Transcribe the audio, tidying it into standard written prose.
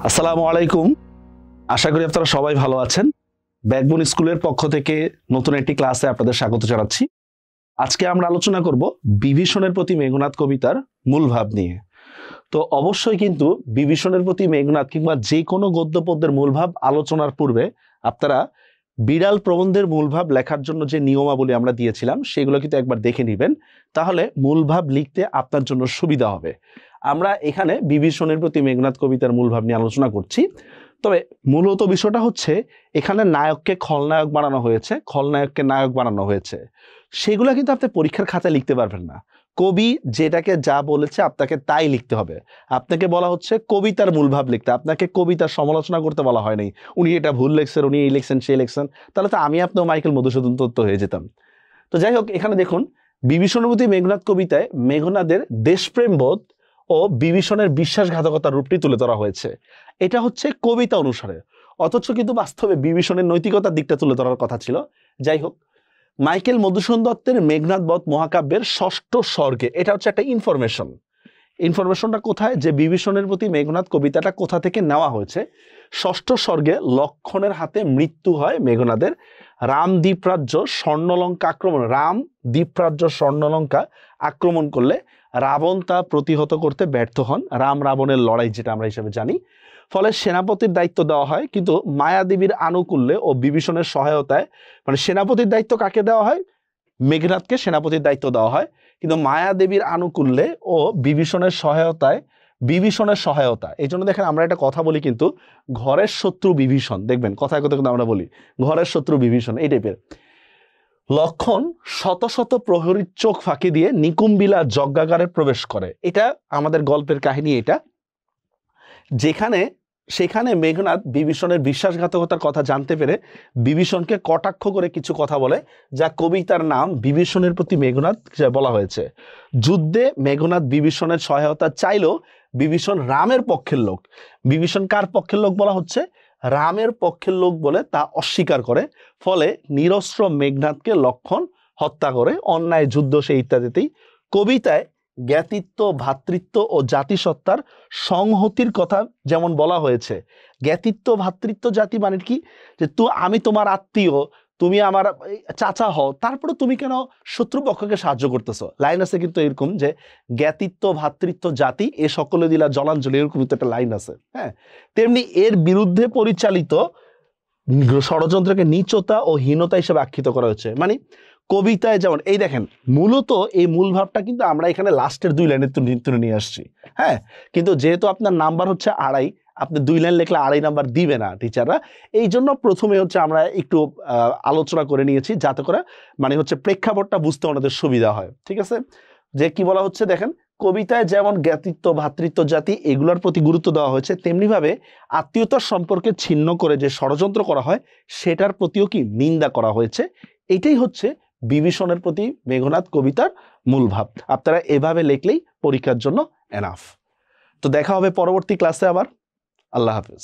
আসসালামু আলাইকুম। আশা করি আপনারা সবাই ভালো আছেন। ব্যাকবোন স্কুলের পক্ষ থেকে নতুন একটি ক্লাসে আপনাদের স্বাগত জানাচ্ছি। আজকে আমরা আলোচনা করব বিভীষণের প্রতি মেঘনাদ কবিতার মূল ভাব নিয়ে। তো অবশ্যই কিন্তু বিভীষণের প্রতি মেঘনাদ কিংবা যে কোনো গদ্য পদ্যের মূল ভাব আলোচনার পূর্বে আপনারা বিড়াল প্রবন্ধের মূল ভাব লেখার জন্য যে নিয়মাবলী আমরা দিয়েছিলাম সেগুলো কিন্তু একবার দেখে নেবেন, তাহলে মূল ভাব লিখতে আপনার জন্য সুবিধা হবে। আমরা এখানে বিভীষণের প্রতি মেঘনাদ কবিতার মূল ভাব নিয়ে আলোচনা করছি। তবে মূলত বিষয়টা হচ্ছে এখানে নায়ককে খলনায়ক বানানো হয়েছে, খলনায়ককে নায়ক বানানো হয়েছে, সেগুলো কিন্তু আপনি পরীক্ষার খাতায় লিখতে পারবেন না। কবি যেটাকে যা বলেছে আপনাকে তাই লিখতে হবে। আপনাকে বলা হচ্ছে কবিতার মূল ভাব লিখতে, আপনাকে কবিতার সমালোচনা করতে বলা হয় নাই। উনি এটা ভুল লিখছেন, উনি এই লিখছেন সেই লিখছেন, তাহলে তো আমি আপনিও মাইকেল মধুসূদন দত্ত হয়ে যেতাম। তো যাই হোক, এখানে দেখুন বিভীষণের প্রতি মেঘনাদ কবিতায় মেঘনাদের দেশপ্রেম বোধ ও বিভীষণের বিশ্বাসঘাতকতার রূপটি তুলে ধরা হয়েছে। এটা হচ্ছে কবিতা অনুসারে, অথচ কিন্তু বাস্তবে বিভীষণের নৈতিকতার দিকটা তুলে ধরার কথা ছিল। যাই হোক, মাইকেল মধুসূদন দত্তের মেঘনাদ বধ মহাকাব্যের 6ষ্ঠ স্বর্গে, এটা হচ্ছে একটা ইনফরমেশনটা কোথায়, যে বিভীষণের প্রতি মেঘনাদ কবিতাটা কোথা থেকে নেওয়া হয়েছে। 6ষ্ঠ স্বর্গে লক্ষণের হাতে মৃত্যু হয় মেঘনাদের। রাম দ্বীপরাজ্য স্বর্ণলঙ্কা আক্রমণ করলে রাবণ তা প্রতিহত করতে ব্যর্থ হন। রাম রাবণের লড়াই যেটা আমরা হিসেবে জানি। ফলে সেনাপতির দায়িত্ব দেওয়া হয়, কিন্তু মায়াদেবীর আনুকূল্যে ও বিভীষণের সহায়তায়, মানে সেনাপতির দায়িত্ব কাকে দেওয়া হয়? মেঘনাদকে সেনাপতির দায়িত্ব দেওয়া হয়, কিন্তু মায়াদেবীর আনুকূল্যে ও বিভীষণের সহায়তা। এই জন্য দেখেন আমরা একটা কথা বলি কিন্তু, ঘরের শত্রু বিভীষণ, দেখবেন কথায় কথা কিন্তু আমরা বলি ঘরের শত্রু বিভীষণ, এই টাইপের। লক্ষণ শত শত প্রহরীর চোখ ফাঁকি দিয়ে নিকুম্বিলা যজ্ঞাগারে প্রবেশ করে। এটা আমাদের গল্পের কাহিনী। এটা সেখানে মেঘনাদ বিভীষণের বিশ্বাসঘাতকতার কথা জানতে পেরে বিভীষণকে কটাক্ষ করে কিছু কথা বলে, যা কবিতার নাম বিভীষণের প্রতি মেঘনাদ বলা হয়েছে। যুদ্ধে মেঘনাদ বিভীষণের সহায়তা চাইলেও বিভীষণ রামের পক্ষের লোক। বিভীষণ কার পক্ষের লোক বলা হচ্ছে? রামের পক্ষের লোক বলে তা অস্বীকার করে। ফলে নিরস্ত্র মেঘনাদকে লক্ষণ হত্যা করে। অন্যায় যুদ্ধ সে ইত্যাদিতেই কবিতায় জ্ঞাতিত্ব, ভ্রাতৃত্ব ও জাতিসত্তার সংহতির কথা যেমন বলা হয়েছে। জ্ঞাতিত্ব, ভ্রাতৃত্ব, জাতি মানে কি? যে আমি তোমার আত্মীয়, তুমি আমার চাচা হও, তারপরে তুমি কেন শত্রুপক্ষকে সাহায্য করতেছো? লাইন আছে কিন্তু এরকম যে জ্ঞাতিত্ব, ভ্রাতৃত্ব, জাতি এ সকলে দিলা জলাঞ্জলি, এরকম একটা লাইন আছে। হ্যাঁ, তেমনি এর বিরুদ্ধে পরিচালিত ষড়যন্ত্রকে নীচতা ও হীনতা হিসেবে আখ্যিত করা হয়েছে। মানে কবিতায় যেমন এই দেখেন, মূলত এই মূল ভাবটা কিন্তু আমরা এখানে লাস্টের 2 লাইনে তুলে নিয়ে আসছি। হ্যাঁ, কিন্তু যেহেতু আপনার নাম্বার হচ্ছে 2.5, আপনি 2 লাইন লিখলে 2.5 নাম্বার দিবে না টিচাররা। এই জন্য প্রথমে হচ্ছে আমরা একটু আলোচনা করে নিয়েছি, যাতে করে মানে হচ্ছে প্রেক্ষাপটটা বুঝতে ওনাদের সুবিধা হয়। ঠিক আছে, যে কি বলা হচ্ছে দেখেন, কবিতায় যেমন জ্ঞাতিত্ব, ভ্রাতৃত্ব, জাতি এগুলোর প্রতি গুরুত্ব দেওয়া হয়েছে, তেমনিভাবে আত্মীয়তার সম্পর্কে ছিন্ন করে যে ষড়যন্ত্র করা হয় সেটার প্রতিও কি নিন্দা করা হয়েছে। এটাই হচ্ছে বিভীষণের প্রতি মেঘনাদ কবিতার মূল ভাব। আপনারা এভাবে লিখলেই পরীক্ষার জন্য এনাফ। তো দেখা হবে পরবর্তী ক্লাসে আবার। আল্লাহ হাফেজ।